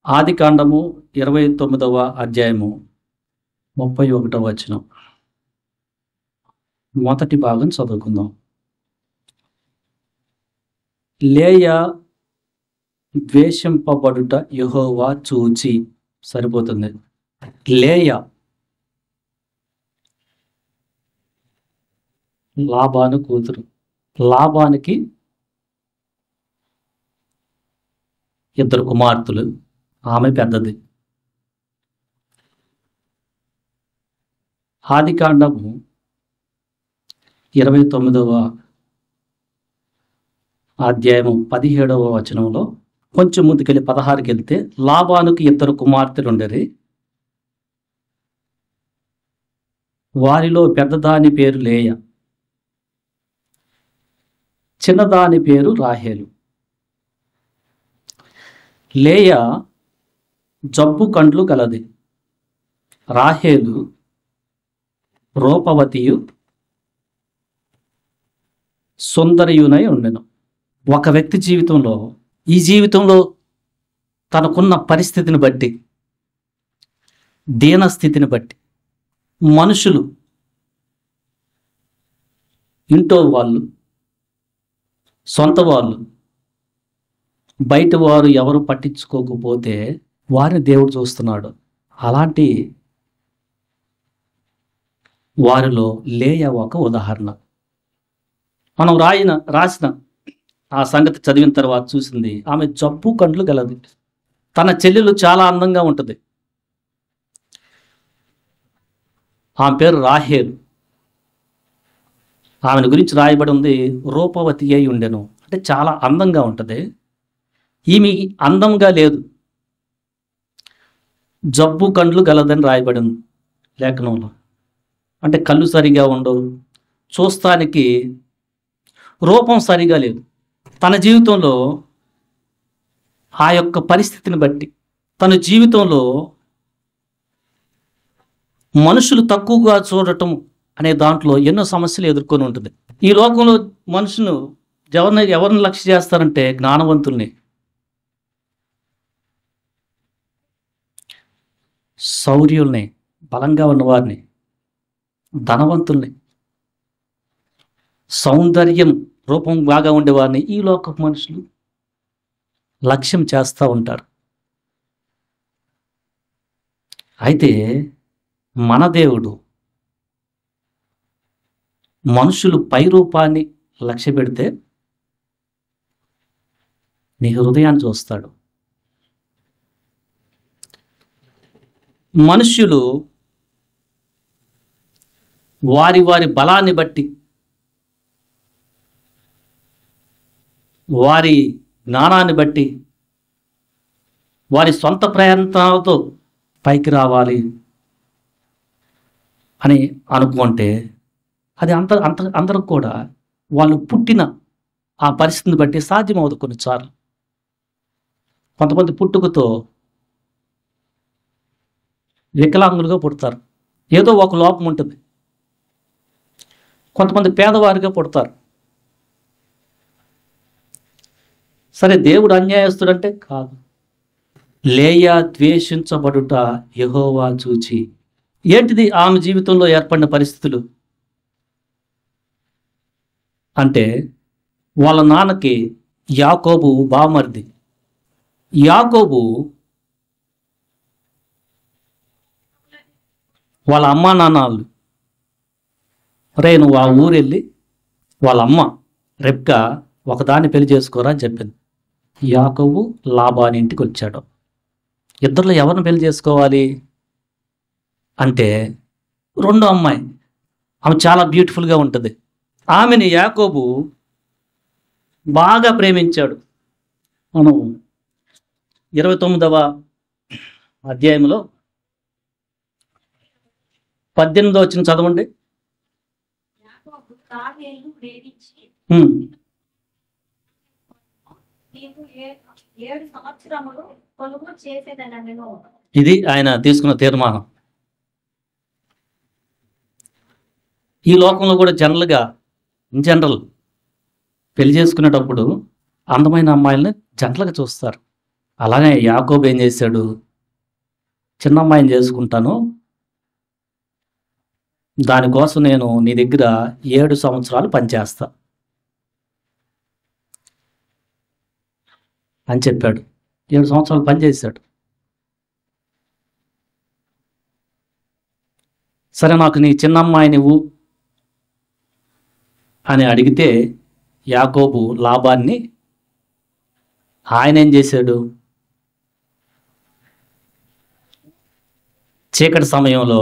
ఆదికాండము 29వ అధ్యాయము 31వ వచనం. మొదటి భాగం చదువుకుందాం. లేయా ద్వేషింపబడుట యెహోవా చూచి. సరిపోతుంది. లేయా లాబాను కూతురు. లాబానికి ఇద్దరు కుమార్తెలు, ఆమె పెద్దది. ఆదికాండము 29వ అధ్యాయము 17వ వచనంలో కొంచెం ముందుకెళ్ళి 16కి వెళ్తే, లాబానుకి ఇద్దరు కుమార్తెలు ఉండేది. వారిలో పెద్దదాని పేరు లేయా, చిన్నదాని పేరు రాహేలు. లేయా జబ్బు కండ్లు కలది, రాహేలు రూపవతియు సుందరియునై ఉండెను. ఒక వ్యక్తి జీవితంలో, ఈ జీవితంలో తనకున్న పరిస్థితిని బట్టి, దీనస్థితిని బట్టి, మనుషులు, ఇంట్లో వాళ్ళు, సొంత వాళ్ళు, బయట వారు ఎవరు పట్టించుకోకపోతే వారిని దేవుడు చూస్తున్నాడు. అలాంటి వారిలో లేయా ఒక ఉదాహరణ. మనం రాసిన ఆ సంగతి చదివిన తర్వాత చూసింది, ఆమె జబ్బు కండ్లు గలది. తన చెల్లెలు చాలా అందంగా ఉంటుంది. ఆమె పేరు రాహేలు. ఆమెను గురించి రాయబడి ఉంది, రూపవతి అయి ఉండెను. అంటే చాలా అందంగా ఉంటుంది. ఈమె అందంగా లేదు, జబ్బు కండ్లు గలదని రాయబడింది లేఖనంలో. అంటే కళ్ళు సరిగా ఉండవు, చూస్తానికి రూపం సరిగా లేదు. తన జీవితంలో ఆ యొక్క పరిస్థితిని బట్టి, తన జీవితంలో మనుషులు తక్కువగా చూడటం అనే దాంట్లో ఎన్నో సమస్యలు ఎదుర్కొని ఉంటుంది. ఈ లోకంలో మనుషులు ఎవరిని లక్ష్య చేస్తారంటే జ్ఞానవంతుల్ని, శౌర్యుల్ని, బలంగా ఉన్నవారిని, ధనవంతుల్ని, సౌందర్యం రూపం బాగా ఉండేవారిని ఈ లోక మనుషులు లక్ష్యం చేస్తూ ఉంటారు. అయితే మన దేవుడు మనుషులు పై రూపాన్ని లక్ష్య పెడితే నీ హృదయాన్ని చూస్తాడు. మనుష్యులు వారి బలాన్ని బట్టి, వారి జ్ఞానాన్ని బట్టి, వారి సొంత ప్రయత్నాలతో పైకి రావాలి అని అనుకుంటే అది అందరూ కూడా వాళ్ళు పుట్టిన ఆ పరిస్థితిని బట్టి సాధ్యమవుతుంది. కొన్నిసార్లు కొంతమంది పుట్టుకతో వికలాంగులుగా పుడతారు, ఏదో ఒక లోపం ఉంటుంది. కొంతమంది పేదవారిగా పుడతారు. సరే, దేవుడు అన్యాయస్తుడంటే కాదు. లేయా ద్వేషించబడుట యెహోవా చూచి. ఏంటిది ఆమె జీవితంలో ఏర్పడిన పరిస్థితులు అంటే, వాళ్ళ నాన్నకి యాకోబు బావమరిది. యాకోబు వాళ్ళ అమ్మా నాన్నలు, రే నువ్వు ఆ ఊరు వెళ్ళి వాళ్ళ అమ్మ రెబ్కా ఒకదాన్ని పెళ్లి చేసుకోరా అని చెప్పింది. యాకోబు లాబాని ఇంటికి వచ్చాడు. ఇద్దరిలో ఎవరిని పెళ్లి చేసుకోవాలి అంటే, రెండో అమ్మాయి, ఆమె చాలా బ్యూటిఫుల్గా ఉంటుంది. ఆమెని యాకోబు బాగా ప్రేమించాడు. మనం 29వ అధ్యాయంలో 18వ వచనం చదవండి. ఇది ఆయన తీసుకున్న తీర్మానం. ఈ లోకంలో కూడా ఇన్ జనరల్ పెళ్లి చేసుకునేటప్పుడు అందమైన అమ్మాయిల్ని జంటలుగా చూస్తారు. అలానే యాకోబు ఏం చేశాడు, చిన్నమ్మాయిని చేసుకుంటాను, దానికోసం నేను నీ దగ్గర 7 సంవత్సరాలు పనిచేస్తా అని చెప్పాడు. 7 సంవత్సరాలు పనిచేశాడు. సరే, నాకు నీ చిన్నమ్మాయి నువ్వు అని అడిగితే యాకోబు లాబాన్ని ఆయన ఏం చేశాడు, చీకటి సమయంలో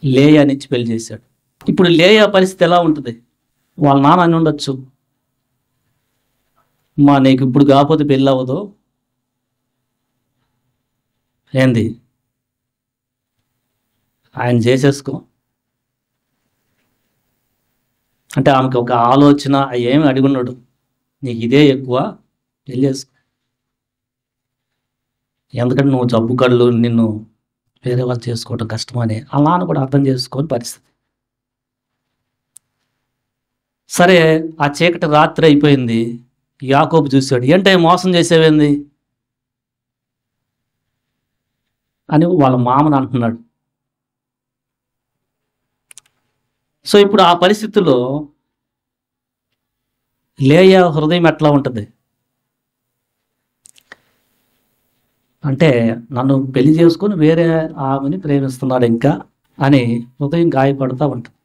లేయానిచ్చి పెళ్లి చేశాడు. ఇప్పుడు లేయా పరిస్థితి ఎలా ఉంటుంది? వాళ్ళ నాన్న అని ఉండొచ్చు, నీకు ఇప్పుడు కాకపోతే పెళ్ళి అవ్వదు ఏంది, ఆయన చేసేసుకో అంటే ఆమెకి ఒక ఆలోచన ఏమి అడిగున్నాడు, నీకు ఇదే ఎక్కువ, పెళ్ళి చేసుకో, ఎందుకంటే నువ్వు జబ్బు కళ్ళు, నిన్ను వేరే వాళ్ళు చేసుకోవడం కష్టమని ఆ నాన్న కూడా అర్థం చేసుకోని పరిస్థితి. సరే, ఆ చీకటి రాత్రి అయిపోయింది. యాకోబు చూశాడు, ఏంటే మోసం చేసేవేంది అని వాళ్ళ మామని అంటున్నాడు. సో ఇప్పుడు ఆ పరిస్థితుల్లో లేయా హృదయం ఎట్లా ఉంటుంది అంటే, నన్ను పెళ్లి చేసుకొని వేరే ఆమెని ప్రేమిస్తున్నాడు ఇంకా అని హృదయం గాయపడుతూ ఉంటుంది.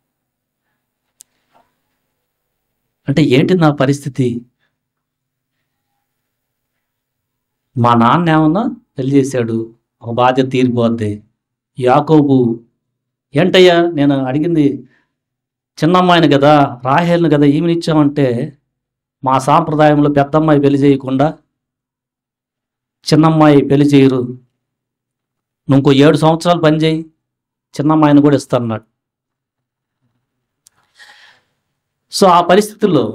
అంటే ఏంటి నా పరిస్థితి, మా నాన్న ఏమన్నా పెళ్లి చేశాడు, ఒక బాధ్యత తీరిపోద్ది. యాకోబు, ఏంటయ్యా నేను అడిగింది చిన్నమ్మాయిని కదా, రాహేల్ని కదా, ఈమెనిచ్చామంటే మా సాంప్రదాయంలో పెద్దమ్మాయి పెళ్లి చేయకుండా చిన్నమ్మాయి పెళ్లి చేయరు, నువ్వు ఇంకో 7 సంవత్సరాలు పని చేయి, చిన్నమ్మాయిని కూడా ఇస్తానన్నాడు. సో ఆ పరిస్థితుల్లో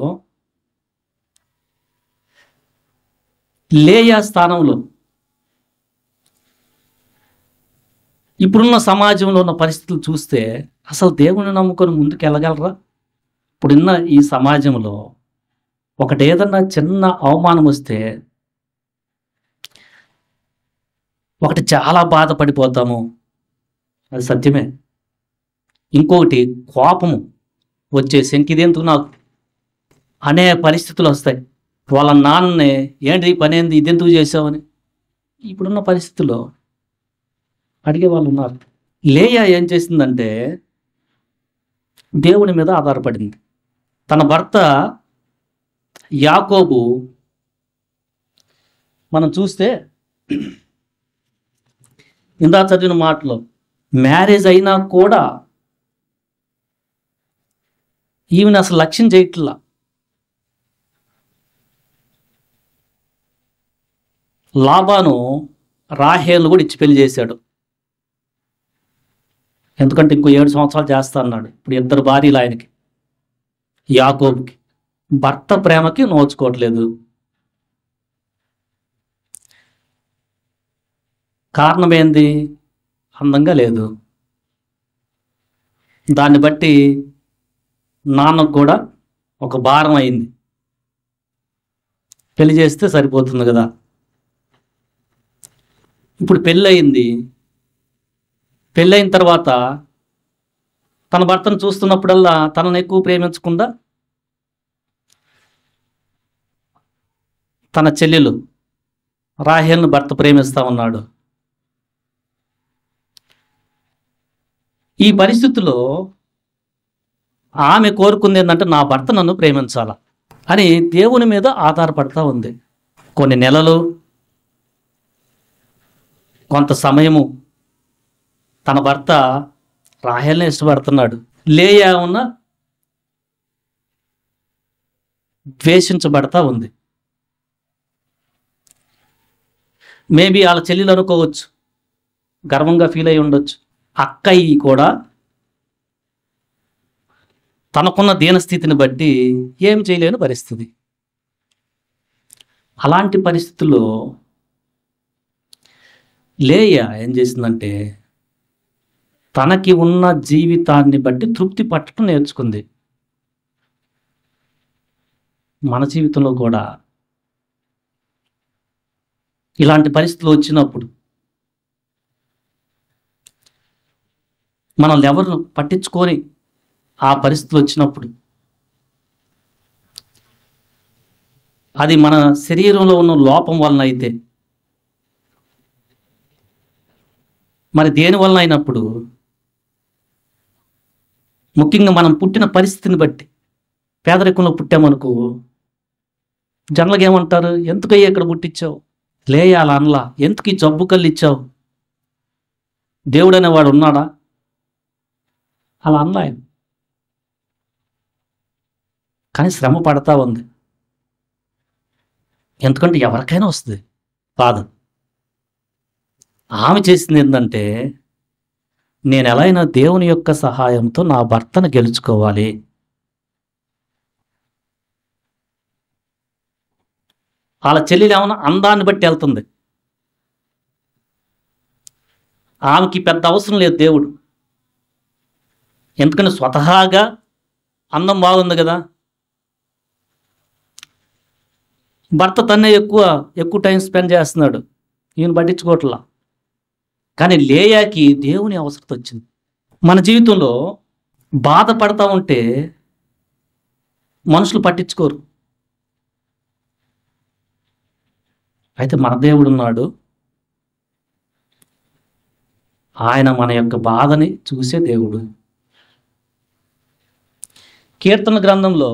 లేయా స్థానంలో ఇప్పుడున్న సమాజంలో ఉన్న పరిస్థితులు చూస్తే అసలు దేవుని నమ్ముకొని ముందుకు వెళ్ళగలరా? ఇప్పుడున్న ఈ సమాజంలో ఒకటి ఏదన్నా చిన్న అవమానం వస్తే ఒకటి చాలా బాధపడిపోతాము, అది సత్యమే. ఇంకొకటి కోపము వచ్చేసి ఇంకిదేందుకు నాకు అనే పరిస్థితులు వస్తాయి. వాళ్ళ నాన్నని ఏంటి ఈ పని ఏంది, ఇదెందుకు చేసావని ఇప్పుడున్న పరిస్థితుల్లో అడిగే వాళ్ళు ఉన్నారు. లేయా ఏం చేసిందంటే దేవుని మీద ఆధారపడింది. తన భర్త యాకోబు మనం చూస్తే ఇందా చదివిన మాటలో మ్యారేజ్ అయినా కూడా ఈమెను అసలు లక్ష్యం చేయట్లా. లాబాను రాహేలు కూడా ఇచ్చి పెళ్లి చేశాడు, ఎందుకంటే ఇంకో 7 సంవత్సరాలు చేస్తా అన్నాడు. ఇప్పుడు 2 భార్యలు ఆయనకి, యాకోబుకి. భర్త ప్రేమకి నోచుకోవట్లేదు. కారణం ఏంది? అందంగా లేదు. దాన్ని బట్టి నాన్నకు కూడా ఒక భారం అయింది, పెళ్లి చేస్తే సరిపోతుంది కదా. ఇప్పుడు పెళ్ళయింది. పెళ్ళైన తర్వాత తన భర్తను చూస్తున్నప్పుడల్లా తనను ఎక్కువ ప్రేమించకుండా తన చెల్లెలు రాహేల్ను భర్త ప్రేమిస్తూ ఉన్నాడు. ఈ పరిస్థితుల్లో ఆమె కోరుకుంది ఏంటంటే నా భర్త నన్ను ప్రేమించాలా అని దేవుని మీద ఆధారపడతా ఉంది. కొన్ని నెలలు, కొంత సమయము తన భర్త రాహేల్ని ఇష్టపడుతున్నాడు. లేయా ఉన్న ద్వేషించబడతా ఉంది. మేబీ వాళ్ళ చెల్లెలు అనుకోవచ్చు, గర్వంగా ఫీల్ అయి ఉండొచ్చు. అక్కయ్య కూడా తనకున్న దీనస్థితిని బట్టి ఏం చేయలేని పరిస్థితి. అలాంటి పరిస్థితుల్లో లేయా ఏం చేసిందంటే తనకి ఉన్న జీవితాన్ని బట్టి తృప్తి పట్టడం నేర్చుకుంది. మన జీవితంలో కూడా ఇలాంటి పరిస్థితులు వచ్చినప్పుడు మనల్ని ఎవరు పట్టించుకొని ఆ పరిస్థితులు వచ్చినప్పుడు అది మన శరీరంలో ఉన్న లోపం వలన అయితే మరి దేని వలన అయినప్పుడు ముఖ్యంగా మనం పుట్టిన పరిస్థితిని బట్టి పేదరికంలో పుట్టామనుకో జనరల్గా ఏమంటారు, ఎందుకయ్యా ఇక్కడ పుట్టించావు, లేయాల అనలా, ఎందుకు ఈ జబ్బు కళ్ళు ఇచ్చావు, దేవుడు అనేవాడు ఉన్నాడా, అలా అనలా ఆయన. కానీ శ్రమ పడతా ఉంది. ఎందుకంటే ఎవరికైనా వస్తుంది బాధ. ఆమె చేసింది ఏంటంటే, నేను ఎలా అయినా దేవుని యొక్క సహాయంతో నా భర్తను గెలుచుకోవాలి. వాళ్ళ చెల్లెలు ఏమన్నా అందాన్ని బట్టి వెళ్తుంది. ఆమెకి పెద్ద అవసరం లేదు దేవుడు, ఎందుకంటే స్వతహాగా అందం బాగుంది కదా. భర్త తన్నే ఎక్కువ టైం స్పెండ్ చేస్తున్నాడు, ఈయన పట్టించుకోవట్లా. కానీ లేయాకి దేవుని అవసరం వచ్చింది. మన జీవితంలో బాధపడతా ఉంటే మనుషులు పట్టించుకోరు. అయితే మన దేవుడు ఉన్నాడు, ఆయన మన యొక్క బాధని చూసే దేవుడు. కీర్తన గ్రంథంలో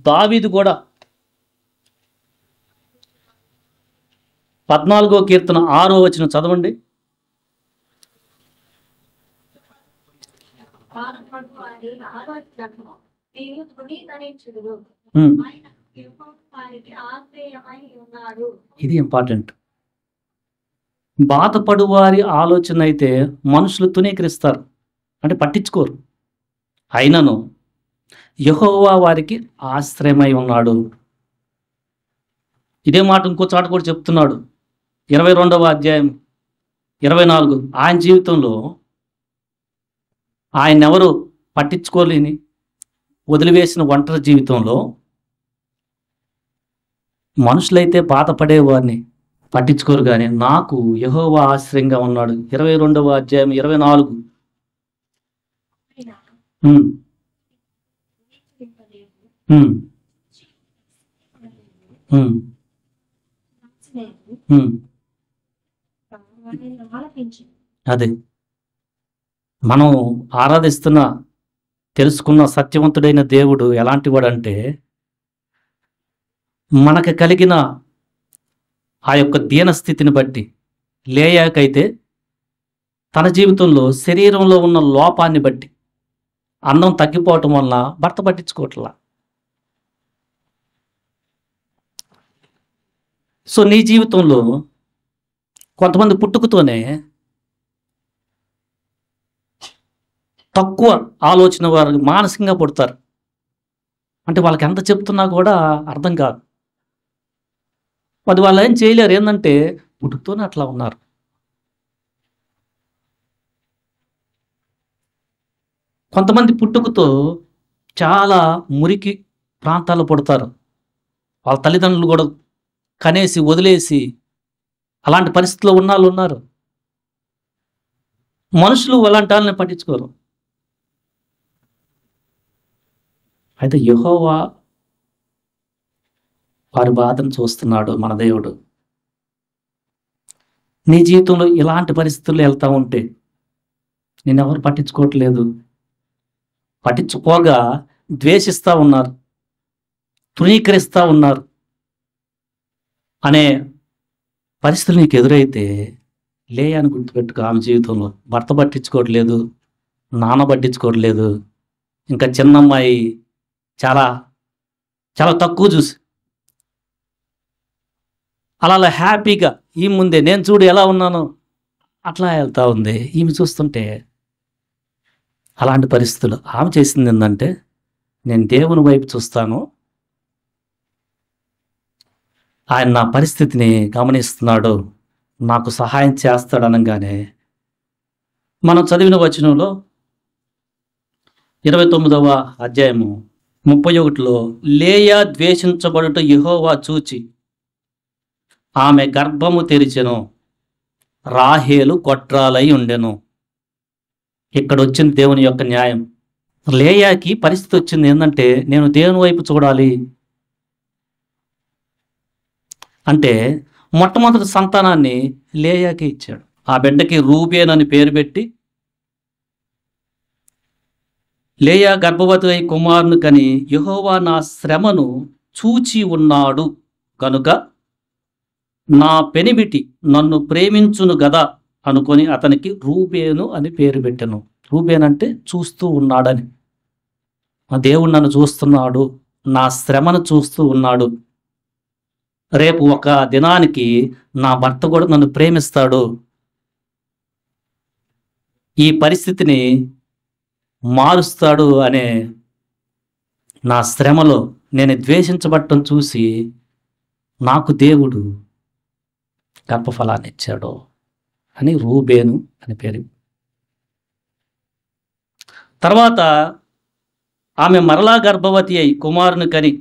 దావీదు కూడా 14వ కీర్తన 6వ వచనం చదవండి. ఇది ఇంపార్టెంట్. బాధపడు వారి ఆలోచన అయితే మనుషులు తునీకరిస్తారు, అంటే పట్టించుకోరు. అయినను యెహోవా వారికి ఆశ్రయమై ఉన్నాడు. ఇదే మాట ఇంకో చాట కూడా చెప్తున్నాడు. 22వ అధ్యాయం 24. ఆయన జీవితంలో ఆయన ఎవరు పట్టించుకోలేని వదిలివేసిన ఒంటరి జీవితంలో మనుషులైతే బాధపడేవారిని పట్టించుకోరు, కానీ నాకు యెహోవా ఆశ్రయంగా ఉన్నాడు. 22వ అధ్యాయం 24. అదే మనం ఆరాధిస్తున్న తెలుసుకున్న సత్యవంతుడైన దేవుడు ఎలాంటి వాడంటే, మనకు కలిగిన ఆ యొక్క దీనస్థితిని బట్టి లేయాకైతే తన జీవితంలో శరీరంలో ఉన్న లోపాన్ని బట్టి అన్నం తగ్గిపోవటం వలన భర్త పట్టించుకోవట్లా. సో నీ జీవితంలో కొంతమంది పుట్టుకతోనే తక్కువ ఆలోచన వారు మానసికంగా పుడతారు, అంటే వాళ్ళకి ఎంత చెప్తున్నా కూడా అర్థం కాదు. అది వాళ్ళు ఏం చేయలేరు, ఏంటంటే పుట్టుకతోనే అట్లా ఉన్నారు. కొంతమంది పుట్టుకతో చాలా మురికి ప్రాంతాల్లో పుడతారు, వాళ్ళ తల్లిదండ్రులు కూడా కనేసి వదిలేసి అలాంటి పరిస్థితుల్లో ఉన్నాళ్ళు ఉన్నారు. మనుషులు అలాంటి వాళ్ళని పట్టించుకోరు. అయితే యెహోవా వారి బాధను చూస్తున్నాడు మన దేవుడు. నీ జీవితంలో ఇలాంటి పరిస్థితుల్లో వెళ్తా ఉంటే నేనెవరు పట్టించుకోవట్లేదు, పట్టించుకోగా ద్వేషిస్తూ ఉన్నారు, తృణీకరిస్తూ ఉన్నారు అనే పరిస్థితులు నీకు ఎదురైతే లేయాని గుర్తుపెట్టుకో. ఆమె జీవితంలో భర్త పట్టించుకోవట్లేదు, నాన్న పట్టించుకోవట్లేదు, ఇంకా చిన్నమ్మాయి చాలా చాలా తక్కువ చూసి అలా హ్యాపీగా ఈ ముందే నేను చూడు ఎలా ఉన్నాను అట్లా వెళ్తూ ఉంది. ఈమె చూస్తుంటే అలాంటి పరిస్థితులు ఆమె చేసింది ఏంటంటే, నేను దేవుని వైపు చూస్తాను, ఆయన నా పరిస్థితిని గమనిస్తున్నాడు, నాకు సహాయం చేస్తాడు అనగానే మనం చదివిన వచనంలో 29వ అధ్యాయము 31లో లేయా ద్వేషించబడుట యెహోవా చూచి ఆమె గర్భము తెరిచెను, రాహేలు గొడ్రాలై ఉండెను. ఇక్కడ వచ్చింది దేవుని యొక్క న్యాయం. లేయాకి పరిస్థితి వచ్చింది ఏంటంటే, నేను దేవుని వైపు చూడాలి అంటే మొట్టమొదటి సంతానాన్ని లేయాకి ఇచ్చాడు. ఆ బిడ్డకి రూబేన్ అని పేరు పెట్టి, లేయా గర్భవతి అయి కుమారుని కని యెహోవా నా శ్రమను చూచి ఉన్నాడు కనుక నా పెనిమిటి నన్ను ప్రేమించును గదా అనుకొని అతనికి రూబేను అని పేరు పెట్టెను. రూబేన్ అంటే చూస్తూ ఉన్నాడని. మా దేవుడు నన్ను చూస్తున్నాడు, నా శ్రమను చూస్తూ ఉన్నాడు. రేపు ఒక దినానికి నా భర్త కూడా నన్ను ప్రేమిస్తాడు. ఈ పరిస్థితిని మారుస్తాడు అనే నా శ్రమలో నేను ద్వేషించబడటం చూసి నాకు దేవుడు గర్భఫలాన్ని ఇచ్చాడు అని రూబేను అని పేరు. తర్వాత ఆమె మరలా గర్భవతి అయి కుమారుని కని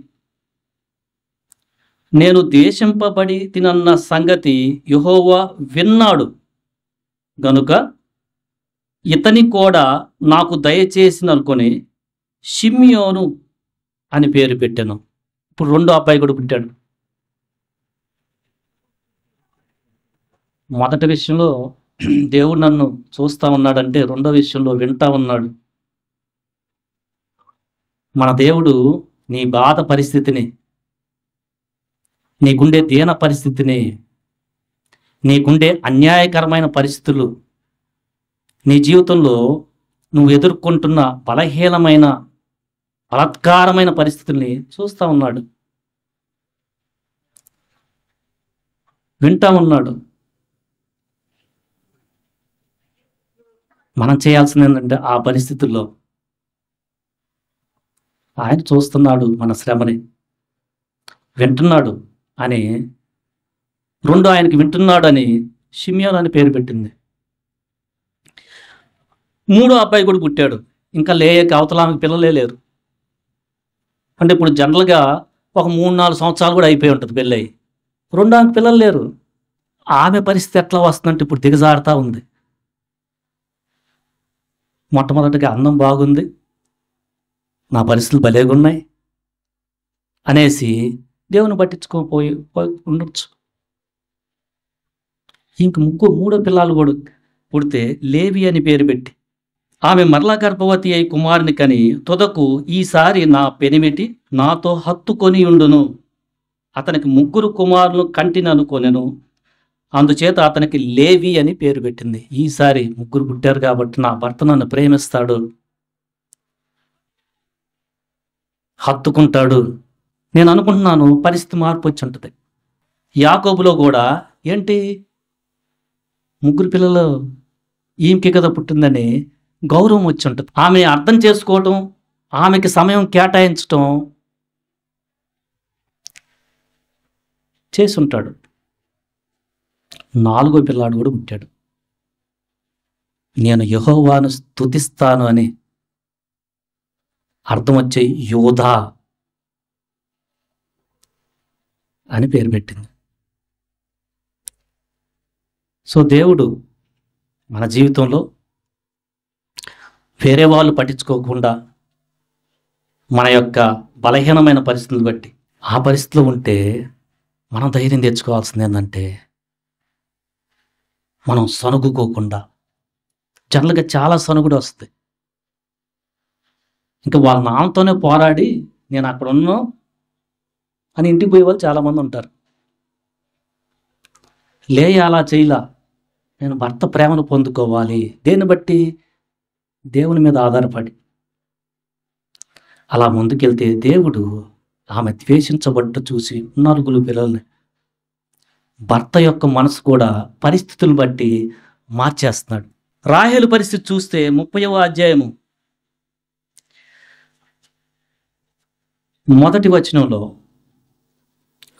నేను ద్వేషింపబడి తినన్న సంగతి యెహోవా విన్నాడు గనుక ఇతని కూడా నాకు దయచేసిననుకొని షిమ్యోను అని పేరు పెట్టాను. ఇప్పుడు రెండో అబ్బాయి కూడా పుట్టాడు. మొదటి విషయంలో దేవుడు నన్ను చూస్తూ ఉన్నాడంటే, రెండో విషయంలో వింటా ఉన్నాడు. మన దేవుడు నీ బాధ పరిస్థితిని, నీకుండే దీన పరిస్థితిని, నీకుండే అన్యాయకరమైన పరిస్థితులు, నీ జీవితంలో నువ్వు ఎదుర్కొంటున్న బలహీనమైన బలాత్కారమైన పరిస్థితుల్ని చూస్తూ ఉన్నాడు, వింటా ఉన్నాడు. మనం చేయాల్సింది ఏంటంటే ఆ పరిస్థితుల్లో ఆయన చూస్తున్నాడు, మన శ్రమని వింటున్నాడు అని, రెండు ఆయనకి వింటున్నాడు అని షిమ్యోను అని పేరు పెట్టింది. మూడో అబ్బాయి కూడా పుట్టాడు. ఇంకా లేయకి అవతల ఆమెకి పిల్లలే లేరు. అంటే ఇప్పుడు జనరల్గా ఒక 3-4 సంవత్సరాలు కూడా అయిపోయి ఉంటుంది పెళ్ళి. రెండో ఆమెకి పిల్లలు లేరు. ఆమె పరిస్థితి ఎట్లా వస్తుందంటే ఇప్పుడు దిగజారుతూ ఉంది. మొట్టమొదటిగా అందం బాగుంది, నా పరిస్థితులు భలేగున్నాయి అనేసి దేవుని పట్టించుకోపోయి ఉండొచ్చు. ఇంక మూడో పిల్లలు కూడా పుడితే లేవి అని పేరు పెట్టి ఆమె మరలా గర్భవతి అయి కుమారుని కని తుదకు ఈసారి నా పెనిమిటి నాతో హత్తుకొని ఉండును, అతనికి 3 కుమారులు కంటిననుకొనెను, అందుచేత అతనికి లేవి అని పేరు పెట్టింది. ఈసారి 3 పుట్టారు కాబట్టి నా భర్త నన్ను ప్రేమిస్తాడు, హత్తుకుంటాడు. నేను అనుకుంటున్నాను పరిస్థితి మార్పు వచ్చి ఉంటుంది. యాకోబులో కూడా ఏంటి 3 పిల్లలు ఈమెకి కదా పుట్టిందని గౌరవం వచ్చి ఉంటుంది. ఆమె అర్థం చేసుకోవటం, ఆమెకి సమయం కేటాయించటం చేసి ఉంటాడు. 4వ పిల్లాడు కూడా పుట్టాడు. నేను యెహోవాను స్తుతిస్తాను అని అర్థం వచ్చే యోధా అని పేరు పెట్టింది. సో దేవుడు మన జీవితంలో వేరే వాళ్ళు పట్టించుకోకుండా మన యొక్క బలహీనమైన పరిస్థితులు బట్టి ఆ పరిస్థితిలో ఉంటే మనం ధైర్యం తెచ్చుకోవాల్సింది ఏంటంటే, మనం సనుగుకోకుండా, జనరల్గా చాలా సనుగుడు వస్తుంది. ఇంకా వాళ్ళ నాన్నతోనే పోరాడి నేను అక్కడ ఉన్నాను అని ఇంటికి పోయే వాళ్ళు చాలామంది ఉంటారు. లేయ అలా చేయలా, నేను భర్త ప్రేమను పొందుకోవాలి. దేన్ని బట్టి? దేవుని మీద ఆధారపడి అలా ముందుకెళ్తే దేవుడు ఆమె ద్వేషించబడ్డ చూసి 4 పిల్లల్ని, భర్త యొక్క మనసు కూడా పరిస్థితులను బట్టి మార్చేస్తున్నాడు. రాహేలు పరిస్థితి చూస్తే 30వ అధ్యాయము 1వ వచనంలో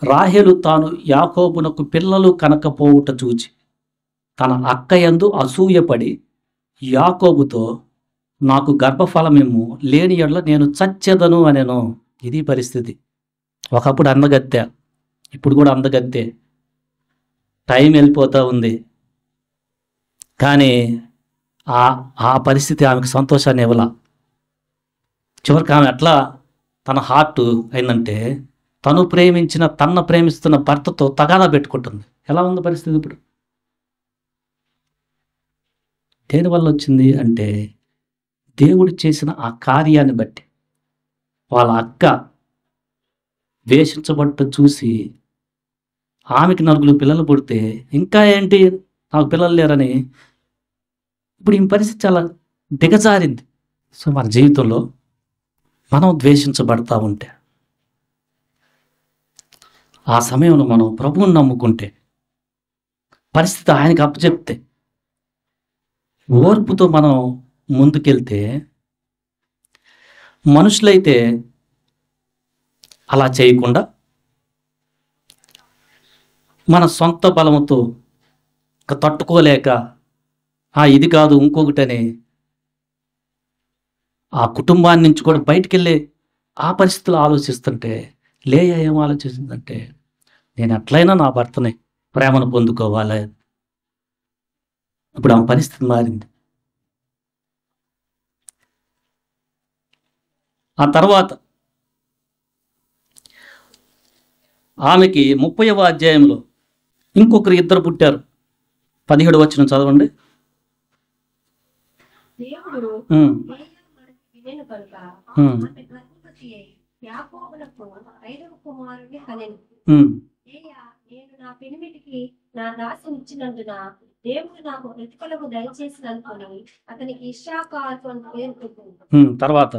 రాహేలు తాను యాకోబునకు పిల్లలు కనకపోవుట చూచి తన అక్కయందు అసూయపడి యాకోబుతో నాకు గర్భఫలమేమో లేని యెడల నేను చచ్చెదను అనెను. ఇది పరిస్థితి. ఒకప్పుడు అందగత్తె, ఇప్పుడు కూడా అందగత్తె. టైం వెళ్ళిపోతూ ఉంది. కానీ ఆ ఆ పరిస్థితి ఆమెకు సంతోషాన్ని ఇవ్వాల. చివరికి ఆమె ఎట్లా తన హార్ట్ అయిందంటే తను ప్రేమిస్తున్న భర్తతో తగాదా పెట్టుకుంటుంది. ఎలా ఉంది పరిస్థితి ఇప్పుడు? దేనివల్ల వచ్చింది అంటే దేవుడు చేసిన ఆ కార్యాన్ని బట్టి. వాళ్ళ అక్క ద్వేషించబడటం చూసి ఆమెకి 4 పిల్లలు పుడితే ఇంకా ఏంటి నాకు పిల్లలు లేరని ఇప్పుడు ఈ పరిస్థితి చాలా దిగజారింది. సో మన జీవితంలో మనం ద్వేషించబడతా ఉంటే ఆ సమయంలో మనం ప్రభువుని నమ్ముకుంటే, పరిస్థితి ఆయనకి అప్పచెప్తే, ఓర్పుతో మనం ముందుకెళ్తే, మనుషులైతే అలా చేయకుండా మన సొంత బలముతో తట్టుకోలేక ఇది కాదు ఇంకొకటని ఆ కుటుంబాన్ని నుంచి కూడా బయటికి వెళ్ళే ఆ పరిస్థితులు ఆలోచిస్తుంటే లేయా ఏం ఆలోచిస్తుందంటే నేను ఎట్లయినా నా భర్తని ప్రేమను పొందుకోవాలి. ఇప్పుడు ఆ పరిస్థితి మారింది. ఆ తర్వాత ఆమెకి 30వ అధ్యాయంలో ఇంకొకరు ఇద్దరు పుట్టారు. 17 వచనం చదవండి. దేవుడు ఉమ్, వినెను కనుక ఉమ్, ఆమె గర్భవతి అయి యాకోబునకు 5వ కుమారుని కనెను. ఉమ్, లేయా నేను నా పెనిమిటికి నా దాసిని ఇచ్చినందున దేవుడు నాకు ప్రతిఫలము దయచేసినందుకొని అతనికి ఇశ్శాఖారు అని పేరు పెట్టింది. తర్వాత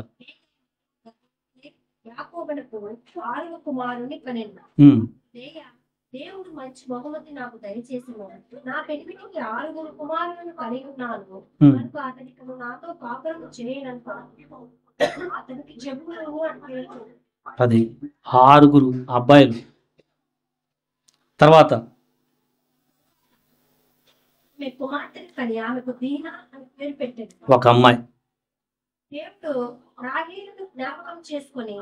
యాకోబునకు 6వ కుమారుని కనెను. ఉమ్, లేయా దేవుడు మంచి బహుమతి నాకు దయచేసిన నా పెనిమిటికి 6 కుమారులను కలిగి ఉన్నాను కనుక అతనికి నాతో కాపురం చేయనంత అతనికి చెబును అని పేరు పెట్టింది. అది 6 అబ్బాయిలు. తర్వాత ఆమె కుమార్తెని కని ఆమెకు దీనా అని పేరు పెట్టింది. ఒక అమ్మాయి. దేవుడు రాహేలును జ్ఞాపకం చేసుకొని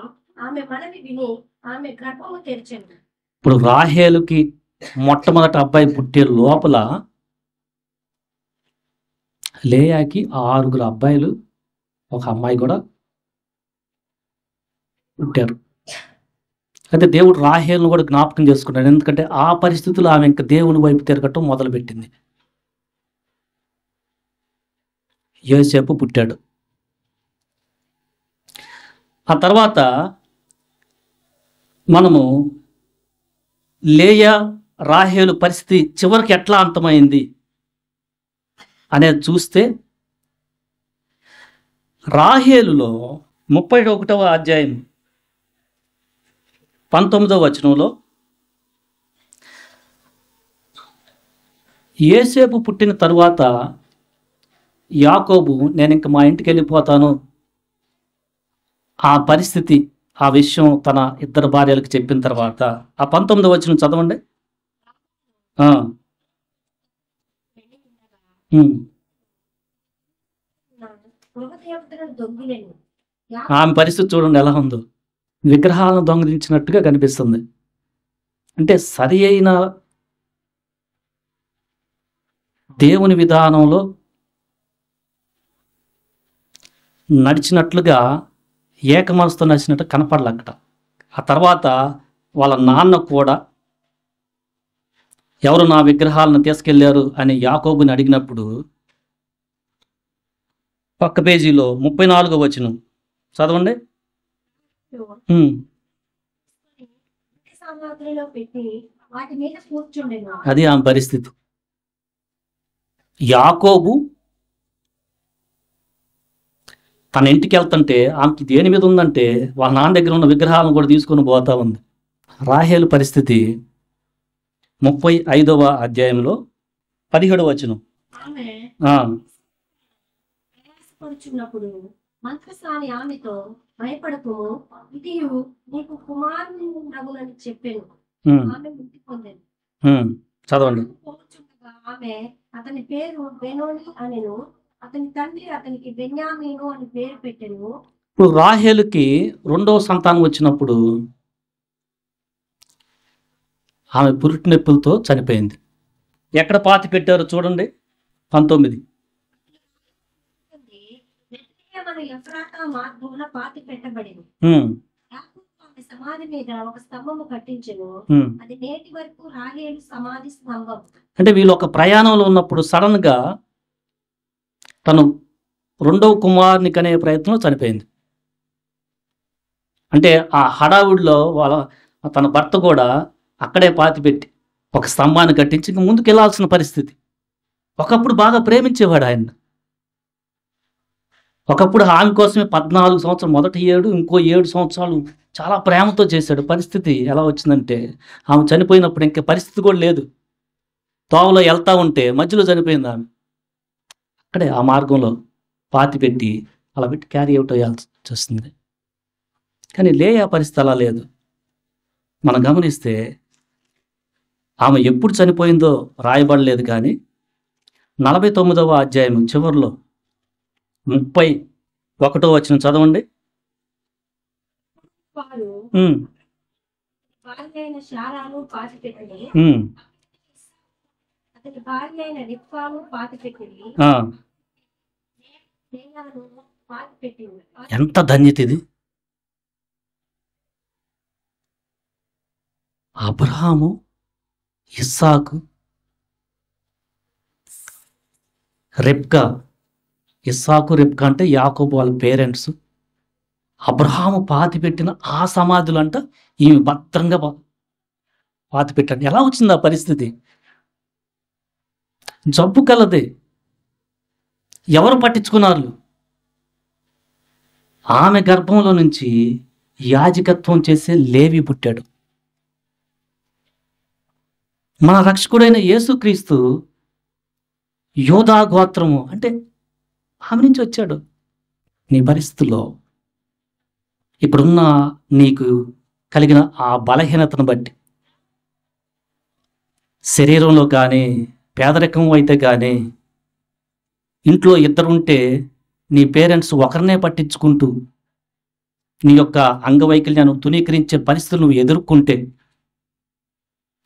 ఆమె మనవి విని ఆమె గర్భము తెరిచెను. ఇప్పుడు రాహేలుకి మొట్టమొదటి అబ్బాయి పుట్టే లోపల లేయాకి 6 అబ్బాయిలు ఒక అమ్మాయి కూడా పుట్టారు. అయితే దేవుడు రాహేలును కూడా జ్ఞాపకం చేసుకున్నాడు. ఎందుకంటే ఆ పరిస్థితుల్లో ఆమె ఇంకా దేవుని వైపు తిరగటం మొదలుపెట్టింది. యోసేపు పుట్టాడు. ఆ తర్వాత మనము లేయా రాహేలు పరిస్థితి చివరికి ఎట్లా అంతమైంది అనేది చూస్తే రాహేలులో 31వ అధ్యాయం 19వ వచనంలో యోసేపు పుట్టిన తరువాత యాకోబు నేను ఇంక మా ఇంటికి వెళ్ళిపోతాను ఆ పరిస్థితి ఆ విషయం తన 2 భార్యలకు చెప్పిన తర్వాత ఆ 19వ వచనం చదవండి. ఆమె పరిస్థితి చూడండి ఎలా ఉందో. విగ్రహాలను దొంగిలించినట్టుగా కనిపిస్తుంది. అంటే సరి అయిన దేవుని విధానంలో నడిచినట్లుగా ఏక మనసుతో నడిచినట్టు కనపడలే అక్కడ. ఆ తర్వాత వాళ్ళ నాన్న కూడా ఎవరు నా విగ్రహాలను తీసుకెళ్లారు అని యాకోబుని అడిగినప్పుడు పక్క పేజీలో 34వ వచనం చదవండి. సామాగ్రిలో పెట్టి వాటి మీద కూర్చుండెను. అది ఆమె పరిస్థితి. యాకోబు తన ఇంటికి వెళ్తుంటే ఆమెకి దేని మీద ఉందంటే వాళ్ళ నాన్న దగ్గర ఉన్న విగ్రహాలను కూడా తీసుకొని పోతా ఉంది. రాహేలు పరిస్థితి 35వ అధ్యాయంలో 17వ వచనం. ఆమె ఆ, ప్రయాసపడుచున్నప్పుడు మంత్రసాని ఆమెతో భయపడకు ఇది నీకు కుమారుని నగులని చెప్పాను. ఉమ్, ఆమె మృతి పొందెను. చదవండి. పోచుండగా ఆమె అతని పేరు బెనోని అనెను. అతని తండ్రి అతనికి బెన్యామీను అని పేరు పెట్టెను. ఇప్పుడు రాహేలుకి 2వ సంతానం వచ్చినప్పుడు ఆమె పురిటి నొప్పులతో చనిపోయింది. ఎక్కడ పాతి పెట్టారో చూడండి 19. బెత్లెహేము ఎఫ్రాతా మార్గమున పాతి పెట్టబడింది. ఉమ్, యాకోబు ఆమె సమాధి మీద ఒక స్తంభము కట్టించెను. ఉమ్. అది నేటి వరకు రాహేలు సమాధి స్తంభం. అంటే వీళ్ళు ఒక ప్రయాణంలో ఉన్నప్పుడు సడన్గా తను రెండవ కుమారుని కనే ప్రయత్నంలో చనిపోయింది. అంటే ఆ హడావుడిలో తన భర్త కూడా అక్కడే పాతిపెట్టి ఒక స్తంభాన్ని కట్టించి ఇంక ముందుకు వెళ్ళాల్సిన పరిస్థితి. ఒకప్పుడు బాగా ప్రేమించేవాడు ఆయన. ఒకప్పుడు ఆమె కోసమే 14 సంవత్సరాలు, మొదటి 7 ఇంకో 7 సంవత్సరాలు చాలా ప్రేమతో చేశాడు. పరిస్థితి ఎలా వచ్చిందంటే ఆమె చనిపోయినప్పుడు ఇంక పరిస్థితి కూడా లేదు. తోవలో వెళ్తా ఉంటే మధ్యలో చనిపోయింది ఆమె. అక్కడే ఆ మార్గంలో పాతి పెట్టి అలా పెట్టి క్యారీ అవుట్ అయ్యాల్సి వస్తుంది. కానీ లేయా పరిస్థితి అలా లేదు. మనం గమనిస్తే ఆమె ఎప్పుడు చనిపోయిందో రాయబడలేదు, కానీ 49వ అధ్యాయం చివరిలో 31వ వచనం చదవండి. వారు ఉమ్, భార్య అయిన శారాను పాతి పెట్టింది. ఉమ్, అతని భార్య అయిన రిబ్కాను పాతి పెట్టింది. ఆ, లేయాను పాతి పెట్టింది. ఎంత ధన్యత ఇది! అబ్రహాము, ఇస్సాకు, రెబ్కా. ఇస్సాకు, రెబ్కా అంటే యాకోబు వాళ్ళ పేరెంట్స్. అబ్రహాము పాతి పెట్టిన ఆ సమాధులు అంట ఈమె భద్రంగా పాతి పెట్టండి. ఎలా వచ్చింది ఆ పరిస్థితి? జబ్బు కలది. ఎవరు పట్టించుకున్నారు? ఆమె గర్భంలో నుంచి యాజకత్వం చేసే లేవి పుట్టాడు. మన రక్షకుడైన యేసుక్రీస్తు యోధా గోత్రము అంటే ఆమె నుంచి వచ్చాడు. నీ పరిస్థితుల్లో ఇప్పుడున్న నీకు కలిగిన ఆ బలహీనతను బట్టి, శరీరంలో కానీ పేదరికం అయితే కానీ, ఇంట్లో ఇద్దరుంటే నీ పేరెంట్స్ ఒకరినే పట్టించుకుంటూ నీ యొక్క అంగవైకల్యాన్ని తునీకరించే పరిస్థితులు నువ్వు ఎదుర్కొంటే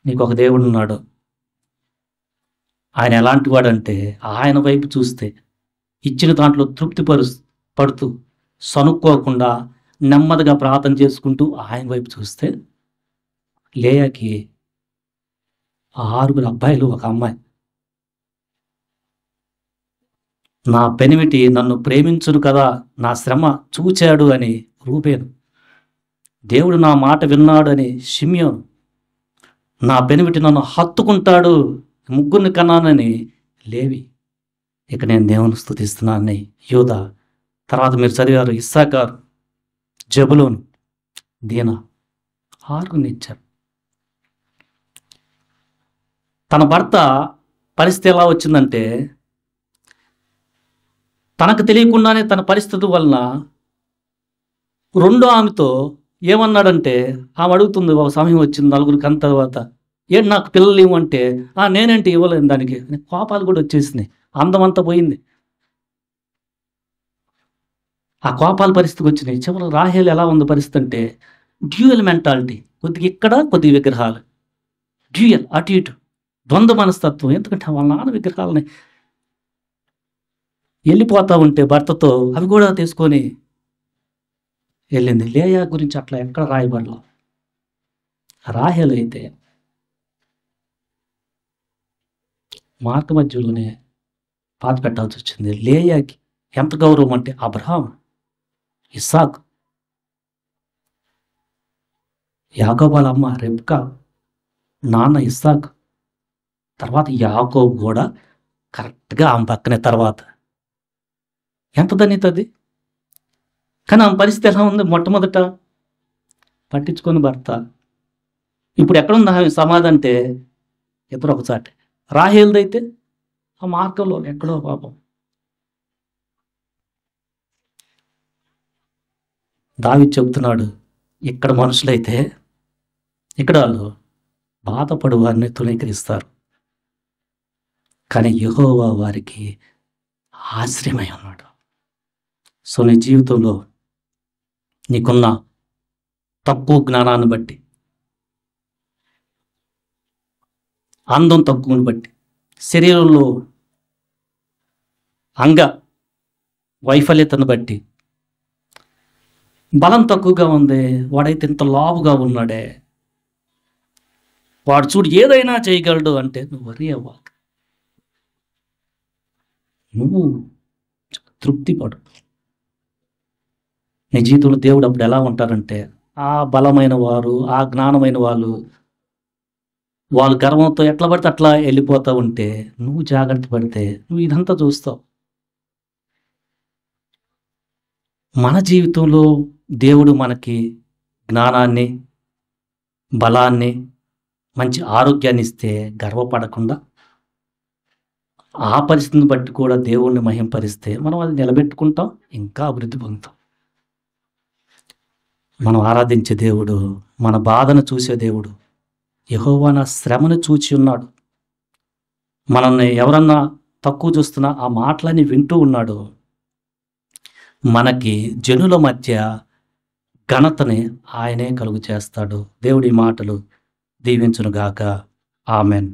నీకు ఒక దేవుడు ఉన్నాడు. ఆయన ఎలాంటి వాడంటే ఆయన వైపు చూస్తే ఇచ్చిన దాంట్లో పడుతూ సనుక్కోకుండా నెమ్మదిగా ప్రార్థన చేసుకుంటూ ఆయన వైపు చూస్తే లేయాకి 6 అబ్బాయిలు, 1 అమ్మాయి. నా పెనిమిటి నన్ను ప్రేమించును కదా, నా శ్రమ చూచాడు అని రూబేను, దేవుడు నా మాట విన్నాడు అని షిమ్యోను, నా పెనిమిటి నన్ను హత్తుకుంటాడు 3 కన్నానని లేవి. ఇక నేను దేవుని స్తుతిస్తున్నానని యూదా. తర్వాత మీరు చదివారు ఇస్సాకారు, జబులోను, దీనా. 6 ఇచ్చారు. తన భర్త పరిస్థితి ఎలా వచ్చిందంటే తనకు తెలియకుండానే తన పరిస్థితి వలన రెండో ఆమెతో ఏమన్నాడంటే, ఆమె అడుగుతుంది, ఒక సమయం వచ్చింది 4 కన్న తర్వాత, ఏంటి నాకు పిల్లలు ఇవ్వంటే, నేనేంటి ఇవ్వలేను దానికి. కోపాలు కూడా వచ్చేసినాయి, అందమంతా పోయింది. ఆ కోపాల పరిస్థితికి వచ్చినాయి. చివరికి రాహేలు ఎలా ఉంది పరిస్థితి అంటే డ్యూయల్ మెంటాలిటీ. కొద్దిగా ఇక్కడ, కొద్దిగా విగ్రహాలు. డ్యూయల్, అటు ఇటు ద్వంద్వ మనస్తత్వం. ఎందుకంటే వాళ్ళ నాన్న విగ్రహాలని వెళ్ళిపోతా ఉంటే భర్తతో అవి కూడా తీసుకొని వెళ్ళింది. లేయా గురించి అట్లా ఎక్కడ రాయబడలా. రాహేలు అయితే మార్గ మధ్యలోనే పాతి పెట్టాల్సి వచ్చింది. లేయాకి ఎంత గౌరవం అంటే అబ్రహాం, ఇస్సాక్, యాకోబు వాళ్ళ అమ్మ రెబ్కా, నాన్న ఇస్సాక్, తర్వాత యాకోబు కూడా కరెక్ట్గా ఆమె పక్కనే తర్వాత. ఎంత ధన్యత అది! కానీ ఆమె పరిస్థితి ఎలా ఉంది? మొట్టమొదట పట్టించుకొని భర్త. ఇప్పుడు ఎక్కడుంది ఆమె సమాధి అంటే ఎప్పుడో ఒకసారి. రాహేల్దైతే ఆ మార్గంలో ఎక్కడో పాపం. దావీదు చెబుతున్నాడు, ఇక్కడ మనుషులైతే ఇక్కడ వాళ్ళు బాధపడు వారిని తునీకరిస్తారు, కానీ యెహోవా వారికి ఆశ్రయమై ఉన్నాడు. సో నీ జీవితంలో నీకున్న తక్కువ జ్ఞానాన్ని బట్టి, అందం తక్కువని బట్టి, శరీరంలో అంగ వైఫల్యతను బట్టి బలం తక్కువగా ఉంది, వాడైతే ఇంత లావుగా ఉన్నాడే, వాడు చూడు ఏదైనా చేయగలడు అంటే నువ్వు వరి అవ్వ, నువ్వు తృప్తి పడు. నీ జీవితంలో దేవుడు అప్పుడు ఎలా ఉంటారంటే, ఆ బలమైన వారు, ఆ జ్ఞానమైన వాళ్ళు గర్వంతో ఎట్లా పడితే అట్లా వెళ్ళిపోతూ ఉంటే నువ్వు జాగ్రత్త పడితే నువ్వు ఇదంతా చూస్తావు. మన జీవితంలో దేవుడు మనకి జ్ఞానాన్ని, బలాన్ని, మంచి ఆరోగ్యాన్ని ఇస్తే గర్వపడకుండా ఆ పరిస్థితిని బట్టి కూడా దేవుణ్ణి మహింపరిస్తే మనం అది నిలబెట్టుకుంటాం, ఇంకా అభివృద్ధి పొందుతాం. మనం ఆరాధించే దేవుడు, మన బాధను చూసే దేవుడు, యెహోవా నా శ్రమను చూచి ఉన్నాడు. మనల్ని ఎవరన్నా తక్కువ చూస్తున్నా ఆ మాటలని వింటూ ఉన్నాడు. మనకి జనుల మధ్య ఘనతని ఆయనే కలుగు చేస్తాడు. దేవుడి మాటలు దీవించునుగాక. ఆమెన్.